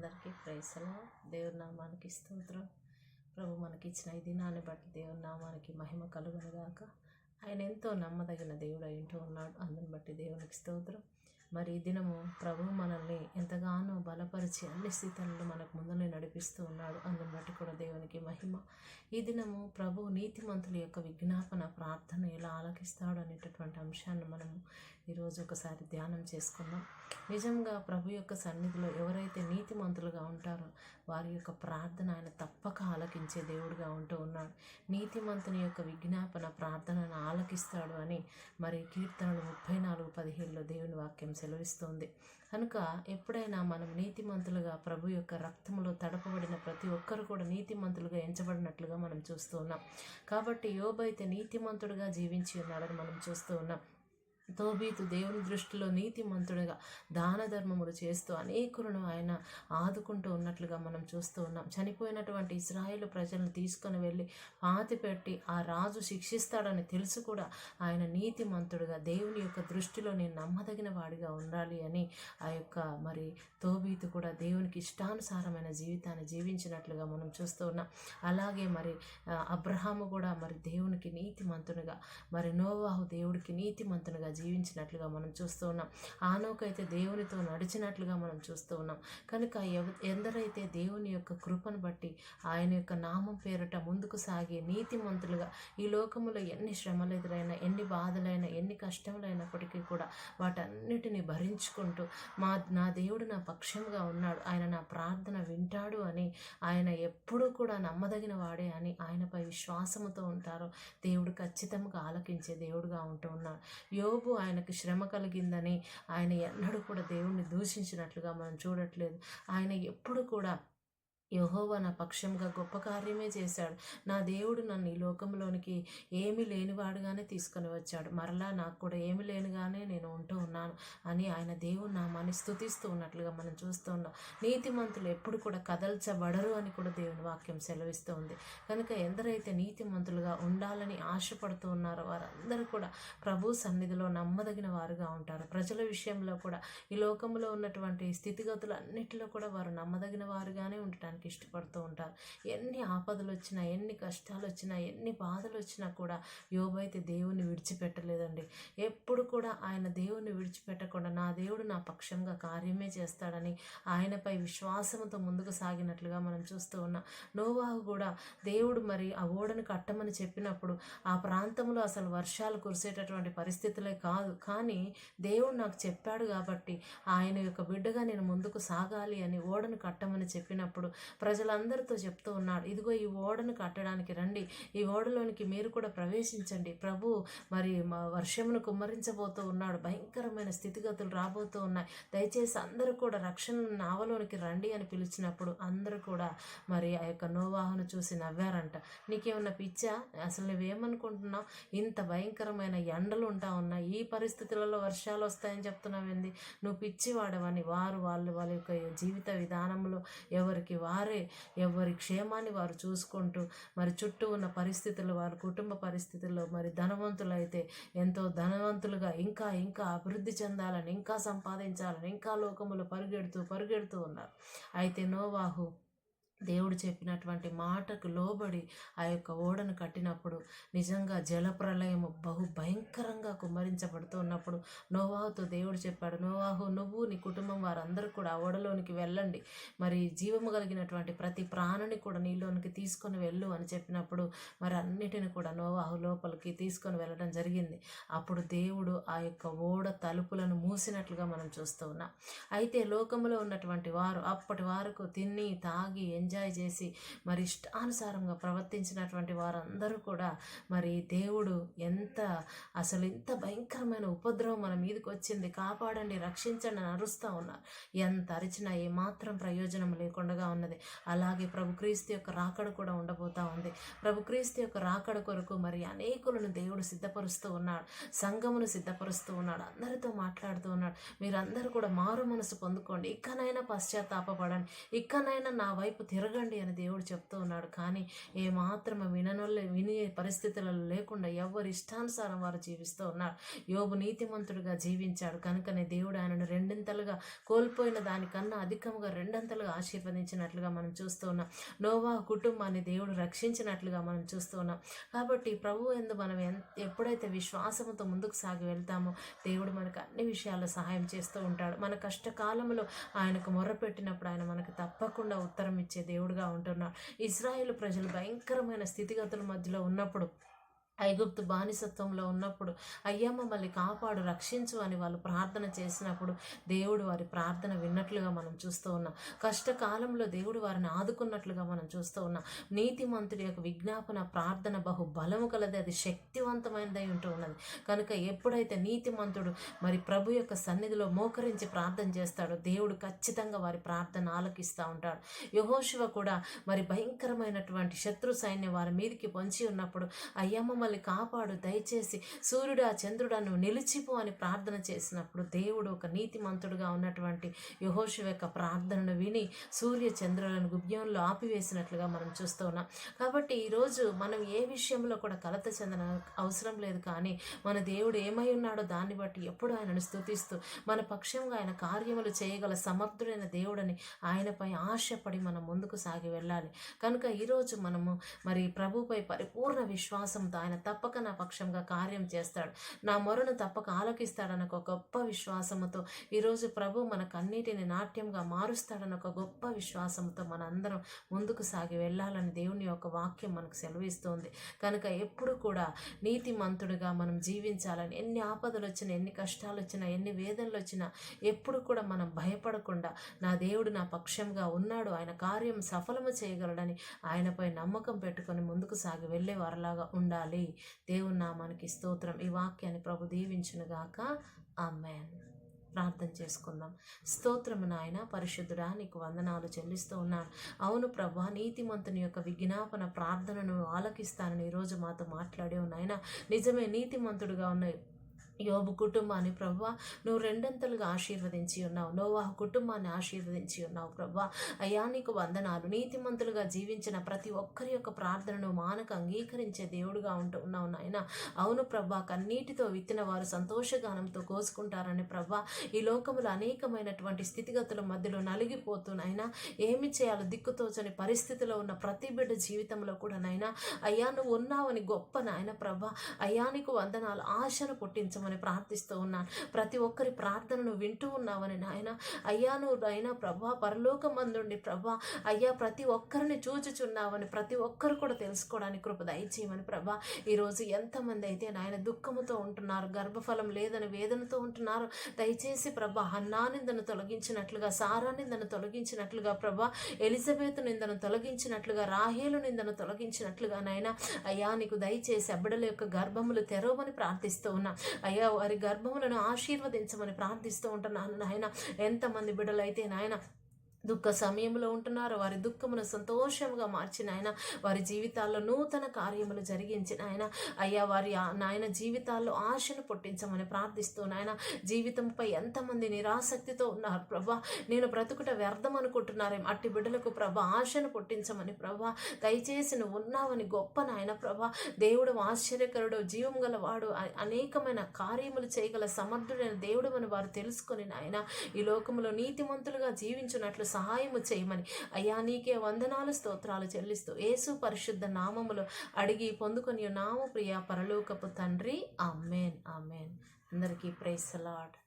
అందరికీ ప్రైసలా దేవుని నామానికి స్తోత్రం. ప్రభు మనకిచ్చిన ఈ దినాన్ని బట్టి దేవుని నామానికి మహిమ కలుగునుగాక. ఆయన ఎంతో నమ్మదగిన దేవుడు అయింటూ ఉన్నాడు. అందుని బట్టి దేవునికి స్తోత్రం. మరి ఈ దినము ప్రభు మనల్ని ఎంతగానో బలపరిచి అన్ని స్థితులలో మనకు ముందునే నడిపిస్తూ ఉన్నాడు. అందుని బట్టి కూడా దేవునికి మహిమ. ఈ దినము ప్రభు నీతిమంతుల యొక్క విజ్ఞాపన ప్రార్థన ఎలా ఆలకిస్తాడు అనేటటువంటి అంశాన్ని మనము ఈరోజు ఒకసారి ధ్యానం చేసుకుందాం. నిజంగా ప్రభు యొక్క సన్నిధిలో ఎవరైతే నీతిమంతులుగా ఉంటారో వారి యొక్క ప్రార్థన ఆయన తప్పక ఆలకించే దేవుడుగా ఉంటూ ఉన్నాడు. నీతిమంతుని యొక్క విజ్ఞాపన ప్రార్థనను ఆలకిస్తాడు అని మరి కీర్తనలు 34:17 దేవుని వాక్యం సెలవిస్తోంది. కనుక ఎప్పుడైనా మనం నీతిమంతులుగా ప్రభు యొక్క రక్తంలో తడపబడిన ప్రతి ఒక్కరు కూడా నీతిమంతులుగా ఎంచబడినట్లుగా మనం చూస్తూ ఉన్నాం. కాబట్టి యోబు అయితే నీతిమంతుడుగా జీవించి ఉన్నాడని మనం చూస్తూ ఉన్నాం. తోబీతు దేవుని దృష్టిలో నీతిమంతుడిగా దాన ధర్మములు చేస్తూ అనేకులను ఆయన ఆదుకుంటూ ఉన్నట్లుగా మనం చూస్తూ ఉన్నాం. చనిపోయినటువంటి ఇశ్రాయేలు ప్రజలను తీసుకొని వెళ్ళి పాతిపెట్టి ఆ రాజు శిక్షిస్తాడని తెలుసు కూడా ఆయన నీతిమంతుడుగా దేవుని యొక్క దృష్టిలో నేను నమ్మదగిన వాడిగా ఉండాలి అని ఆ యొక్క మరి తోబీతు కూడా దేవునికి ఇష్టానుసారమైన జీవితాన్ని జీవించినట్లుగా మనం చూస్తూ ఉన్నాం. అలాగే మరి అబ్రహాము కూడా మరి దేవునికి నీతిమంతునిగా, మరి నోవాహు దేవుడికి నీతిమంతునిగా జీవించినట్లుగా మనం చూస్తూ ఉన్నాం. ఆనోకు అయితే దేవునితో నడిచినట్లుగా మనం చూస్తూ ఉన్నాం. కనుక ఎందరైతే దేవుని యొక్క కృపను బట్టి ఆయన యొక్క నామం పేరిట ముందుకు సాగి నీతిమంతులుగా ఈ లోకములో ఎన్ని శ్రమలు ఎదురైనా, ఎన్ని బాధలైనా, ఎన్ని కష్టములైనప్పటికీ కూడా వాటన్నిటిని భరించుకుంటూ నా దేవుడు నా పక్షంగా ఉన్నాడు, ఆయన నా ప్రార్థన వింటాడు అని ఆయన ఎప్పుడూ కూడా నమ్మదగిన వాడే అని ఆయనపై విశ్వాసముతో ఉంటారో దేవుడు ఖచ్చితంగా ఆలకించే దేవుడుగా ఉంటూ ఉన్నాడు. యోబు ఆయనకు శ్రమ కలిగిందని ఆయన ఎన్నడూ కూడా దేవుణ్ణి దూషించినట్లుగా మనం చూడట్లేదు. ఆయన ఎప్పుడు కూడా యెహోవా నా పక్షంగా గొప్ప కార్యమే చేశాడు, నా దేవుడు నన్ను ఈ లోకంలోనికి ఏమీ లేనివాడుగానే తీసుకొని వచ్చాడు, మరలా నాకు కూడా ఏమి లేనిగానే నేను ఉంటూ ఉన్నాను అని ఆయన దేవుడు నామాన్ని స్తుతిస్తూ ఉన్నట్లుగా మనం చూస్తూ ఉన్నాం. నీతిమంతులు ఎప్పుడు కూడా కదల్చబడరు అని కూడా దేవుని వాక్యం సెలవిస్తూ ఉంది. కనుక ఎందరైతే నీతిమంతులుగా ఉండాలని ఆశపడుతూ ఉన్నారో వారందరూ కూడా ప్రభు సన్నిధిలో నమ్మదగిన వారుగా ఉంటారు. ప్రజల విషయంలో కూడా ఈ లోకంలో ఉన్నటువంటి స్థితిగతులు అన్నిటిలో కూడా వారు నమ్మదగిన వారుగానే ఉండటానికి ఇష్టపడుతూ ఉంటారు. ఎన్ని ఆపదలు వచ్చినా, ఎన్ని కష్టాలు వచ్చినా, ఎన్ని బాధలు వచ్చినా కూడా యోబు అయితే దేవుని విడిచిపెట్టలేదండి. ఎప్పుడు కూడా ఆయన దేవుని విడిచిపెట్టకుండా నా దేవుడు నా పక్షంగా కార్యమే చేస్తాడని ఆయనపై విశ్వాసంతో ముందుకు సాగినట్లుగా మనం చూస్తూ ఉన్నాం. నోవాహు కూడా దేవుడు మరి ఆ ఓడను కట్టమని చెప్పినప్పుడు ఆ ప్రాంతంలో అసలు వర్షాలు కురిసేటటువంటి పరిస్థితులే కాదు, కానీ దేవుడు నాకు చెప్పాడు కాబట్టి ఆయన యొక్క బిడ్డగా నేను ముందుకు సాగాలి అని ఓడను కట్టమని చెప్పినప్పుడు ప్రజలందరితో చెప్తూ ఉన్నాడు, ఇదిగో ఈ ఓడను కట్టడానికి రండి, ఈ ఓడలోనికి మీరు కూడా ప్రవేశించండి, ప్రభు మరి వర్షమును కుమ్మరించబోతూ ఉన్నాడు, భయంకరమైన స్థితిగతులు రాబోతూ ఉన్నాయి, దయచేసి అందరూ కూడా రక్షణ నావలోనికి రండి అని పిలిచినప్పుడు అందరూ కూడా మరి ఆ యొక్క నోవాహును చూసి నవ్వారంట. నీకేమన్నా పిచ్చా, అసలు నువ్వేమనుకుంటున్నావు, ఇంత భయంకరమైన ఎండలు ఉంటా ఉన్నాయి, ఈ పరిస్థితులలో వర్షాలు వస్తాయని చెప్తున్నావేంది, నువ్వు పిచ్చివాడవని వాళ్ళ యొక్క జీవిత విధానంలో ఎవరికి వారే ఎవరి క్షేమాన్ని వారు చూసుకుంటూ మరి చుట్టూ ఉన్న పరిస్థితులు, వారి కుటుంబ పరిస్థితుల్లో మరి ధనవంతులైతే ఎంతో ధనవంతులుగా ఇంకా అభివృద్ధి చెందాలని, ఇంకా సంపాదించాలని, ఇంకా లోకములు పరుగెడుతూ ఉన్నారు. అయితే నోవాహు దేవుడు చెప్పినటువంటి మాటకు లోబడి ఆ యొక్క ఓడను కట్టినప్పుడు నిజంగా జలప్రలయము బహు భయంకరంగా కుమ్మరించబడుతూ ఉన్నప్పుడు నోవాహుతో దేవుడు చెప్పాడు, నోవాహు నువ్వు నీ కుటుంబం వారందరూ కూడా ఆ ఓడలోనికి వెళ్ళండి, మరి జీవము కలిగినటువంటి ప్రతి ప్రాణిని కూడా నీలోనికి తీసుకొని వెళ్ళు అని చెప్పినప్పుడు మరి అన్నిటిని కూడా నోవాహు లోపలికి తీసుకొని వెళ్ళడం జరిగింది. అప్పుడు దేవుడు ఆ యొక్క ఓడ తలుపులను మూసినట్లుగా మనం చూస్తూ ఉన్నాం. అయితే లోకంలో ఉన్నటువంటి వారు అప్పటి వరకు తిని తాగి ఎంజాయ్ చేసి మరి ఇష్టానుసారంగా ప్రవర్తించినటువంటి వారందరూ కూడా మరి దేవుడు ఇంత భయంకరమైన ఉపద్రవం మన మీదకి వచ్చింది, కాపాడండి, రక్షించండి అని అరుస్తూ ఉన్నారు. ఎంత అరిచినా ఏమాత్రం ప్రయోజనం లేకుండా ఉన్నది. అలాగే ప్రభు క్రీస్తు యొక్క రాకడ కూడా ఉండబోతూ ఉంది. ప్రభు క్రీస్తు యొక్క రాకడ కొరకు మరి అనేకులను దేవుడు సిద్ధపరుస్తూ ఉన్నాడు, సంఘమును సిద్ధపరుస్తూ ఉన్నాడు, అందరితో మాట్లాడుతూ ఉన్నాడు. మీరందరూ కూడా మారు మనసు పొందుకోండి, ఇకనైనా పశ్చాత్తాపపడండి, ఇకనైనా నా వైపు తిరగండి అని దేవుడు చెప్తూ ఉన్నాడు. కానీ ఏమాత్రం వినే పరిస్థితులలో లేకుండా ఎవరి ఇష్టానుసారం వారు జీవిస్తూ ఉన్నారు. యోబు నీతిమంతుడిగా జీవించాడు కనుకనే దేవుడు ఆయనను రెండింతలుగా కోల్పోయిన దానికన్నా అధికంగా రెండంతలుగా ఆశీర్వదించినట్లుగా మనం చూస్తూ ఉన్నాం. నోవాహు కుటుంబాన్ని దేవుడు రక్షించినట్లుగా మనం చూస్తూ ఉన్నాం. కాబట్టి ప్రభువు యందు మనం ఎప్పుడైతే విశ్వాసంతో ముందుకు సాగి వెళ్తామో దేవుడు మనకు అన్ని విషయాల్లో సహాయం చేస్తూ ఉంటాడు. మన కష్టకాలంలో ఆయనకు మొర్రపెట్టినప్పుడు ఆయన మనకు తప్పకుండా ఉత్తరం ఇచ్చే దేవుడుగా ఉంటున్నాడు. ఇశ్రాయేలు ప్రజలు భయంకరమైన స్థితిగతుల మధ్యలో ఉన్నప్పుడు, ఐగుప్తు బానిసత్వంలో ఉన్నప్పుడు అయ్యా మమ్మల్ని కాపాడు, రక్షించు అని వాళ్ళు ప్రార్థన చేసినప్పుడు దేవుడు వారి ప్రార్థన విన్నట్లుగా మనం చూస్తూ ఉన్నాం. కష్టకాలంలో దేవుడు వారిని ఆదుకున్నట్లుగా మనం చూస్తూ ఉన్నాం. నీతిమంతుడి యొక్క విజ్ఞాపన ప్రార్థన బహు బలము కలది, అది శక్తివంతమైనదై ఉంటూ ఉన్నది. కనుక ఎప్పుడైతే నీతిమంతుడు మరి ప్రభు యొక్క సన్నిధిలో మోకరించి ప్రార్థన చేస్తాడో దేవుడు ఖచ్చితంగా వారి ప్రార్థన ఆలకిస్తూ ఉంటాడు. యెహోషువ కూడా మరి భయంకరమైనటువంటి శత్రు సైన్యం వారి మీదకి పొంచి ఉన్నప్పుడు అయ్యా మమ్మల్ని కాపాడు, దయచేసి సూర్యుడా చంద్రుడా నువ్వు నిలిచిపో అని ప్రార్థన చేసినప్పుడు దేవుడు ఒక నీతిమంతుడుగా ఉన్నటువంటి యెహోషువ యొక్క ప్రార్థనను విని సూర్య చంద్రులను గుబ్యంలో ఆపివేసినట్లుగా మనం చూస్తూ ఉన్నాం. కాబట్టి ఈరోజు మనం ఏ విషయంలో కూడా కలత చెందన అవసరం లేదు. కానీ మన దేవుడు ఏమై ఉన్నాడో దాన్ని బట్టి ఎప్పుడు ఆయనను స్తుతిస్తూ మన పక్షంగా ఆయన కార్యములు చేయగల సమర్థుడైన దేవుడని ఆయనపై ఆశపడి మనం ముందుకు సాగి వెళ్ళాలి. కనుక ఈరోజు మనము మరి ప్రభుపై పరిపూర్ణ విశ్వాసంతో ఆయన తప్పక నా పక్షంగా కార్యం చేస్తాడు, నా మొరను తప్పక ఆలకిస్తాడన్న ఒక గొప్ప విశ్వాసముతో ఈరోజు ప్రభు మన కన్నీటిని నాట్యంగా మారుస్తాడన్న ఒక గొప్ప విశ్వాసంతో మనందరం ముందుకు సాగి వెళ్ళాలని దేవుని యొక్క వాక్యం మనకు సెలవిస్తుంది. కనుక ఎప్పుడు కూడా నీతిమంతుడిగా మనం జీవించాలని, ఎన్ని ఆపదలు వచ్చినా, ఎన్ని కష్టాలు వచ్చినా, ఎన్ని వేదనలు వచ్చినా ఎప్పుడు కూడా మనం భయపడకుండా నా దేవుడు నా పక్షంగా ఉన్నాడు, ఆయన కార్యం సఫలము చేయగలడని ఆయనపై నమ్మకం పెట్టుకొని ముందుకు సాగి వెళ్ళే వారిలాగా ఉండాలి. దేవుని నామానికి స్తోత్రం. ఈ వాక్యాన్ని ప్రభు దీవించునుగాక. ఆమేన్. ప్రార్థన చేసుకుందాం. స్తోత్రము నాయన, పరిశుద్ధుడా నీకు వందనాలు చెల్లిస్తూ ఉన్నాను. అవును ప్రభా, నీతిమంతుని యొక్క విజ్ఞాపన ప్రార్థనను ఆలకిస్తానని ఈరోజు మాతో మాట్లాడే నాయన. నిజమే, నీతిమంతుడుగా ఉన్న యోబు కుటుంబాన్ని ప్రభువా నువ్వు రెండంతలుగా ఆశీర్వదించి ఉన్నావు. నోవాహు కుటుంబాన్ని ఆశీర్వదించి ఉన్నావు ప్రభువా. అయ్యా నీకు వందనాలు. నీతిమంతులుగా జీవించిన ప్రతి ఒక్కరి యొక్క ప్రార్థనను మానక అంగీకరించే దేవుడుగా ఉన్నావు నాయన. అవును ప్రభా, కన్నీటితో విత్తిన వారు సంతోషగానంతో కోసుకుంటారని ప్రభా, ఈ లోకములో అనేకమైనటువంటి స్థితిగతుల మధ్యలో నలిగిపోతున్నాయినా ఏమి చేయాలో దిక్కుతోచని పరిస్థితిలో ఉన్న ప్రతి బిడ్డ జీవితంలో కూడా నైనా అయ్యా నువ్వు ఉన్నావని గొప్ప నాయన ప్రభా. అయ్యా నీకు వందనాలు. ఆశను పుట్టించమని ప్రార్థిస్తూ ఉన్నాను. ప్రతి ఒక్కరి ప్రార్థనను వింటూ ఉన్నావని నాయన. అయ్యా నువ్వు నాయన ప్రభా పరలోకమందుండి ప్రభా అయ్యా ప్రతి ఒక్కరిని చూచుచున్నావని ప్రతి ఒక్కరు కూడా తెలుసుకోవడానికి కృప దయచేయమని ప్రభా. ఈరోజు ఎంతమంది అయితే నాయన దుఃఖముతో ఉంటున్నారు, గర్భఫలం లేదని వేదనతో ఉంటున్నారు. దయచేసి ప్రభా హన్నా నిందను తొలగించినట్లుగా, సారా నిందను తొలగించినట్లుగా ప్రభా, ఎలిజబెత్ నిందను తొలగించినట్లుగా, రాహేలు నిందను తొలగించినట్లుగా నాయన అయ్యా నీకు దయచేసి బిడ్డల యొక్క గర్భములు తెరవమని ప్రార్థిస్తూ ఉన్నా. అయ్యా వారి గర్భములను ఆశీర్వదించమని ప్రార్థిస్తూ ఉంటున్నాను నాయన. ఎంతమంది బిడ్డలైతే నాయన దుఃఖ సమయంలో ఉంటున్నారు, వారి దుఃఖమును సంతోషంగా మార్చిన ఆయన, వారి జీవితాల్లో నూతన కార్యములు జరిగించిన ఆయన. అయ్యా వారి నాయన జీవితాల్లో ఆశను పుట్టించమని ప్రార్థిస్తూ నాయన. జీవితంపై ఎంతమంది నిరాసక్తితో ఉన్నారు ప్రభా, నేను బ్రతుకుట వ్యర్థం అనుకుంటున్నారేం, అట్టి బిడ్డలకు ప్రభా ఆశను పుట్టించమని ప్రభా. దయచేసి నువ్వు ఉన్నావని గొప్ప నాయన ప్రభా. దేవుడు ఆశ్చర్యకరుడు, జీవం గలవాడు, అనేకమైన కార్యములు చేయగల సమర్థుడైన దేవుడు అని వారు తెలుసుకొని నాయన ఈ లోకంలో నీతిమంతులుగా జీవించున్నట్లు సహాయము చేయమని అయ్యా నీకే వందనాలు స్తోత్రాలు చెల్లిస్తూ యేసు పరిశుద్ధ నామములో అడిగి పొందుకొని నామ ప్రియ పరలోకపు తండ్రి. ఆమేన్. ఆమేన్. అందరికీ ప్రైజ్ ది లార్డ్.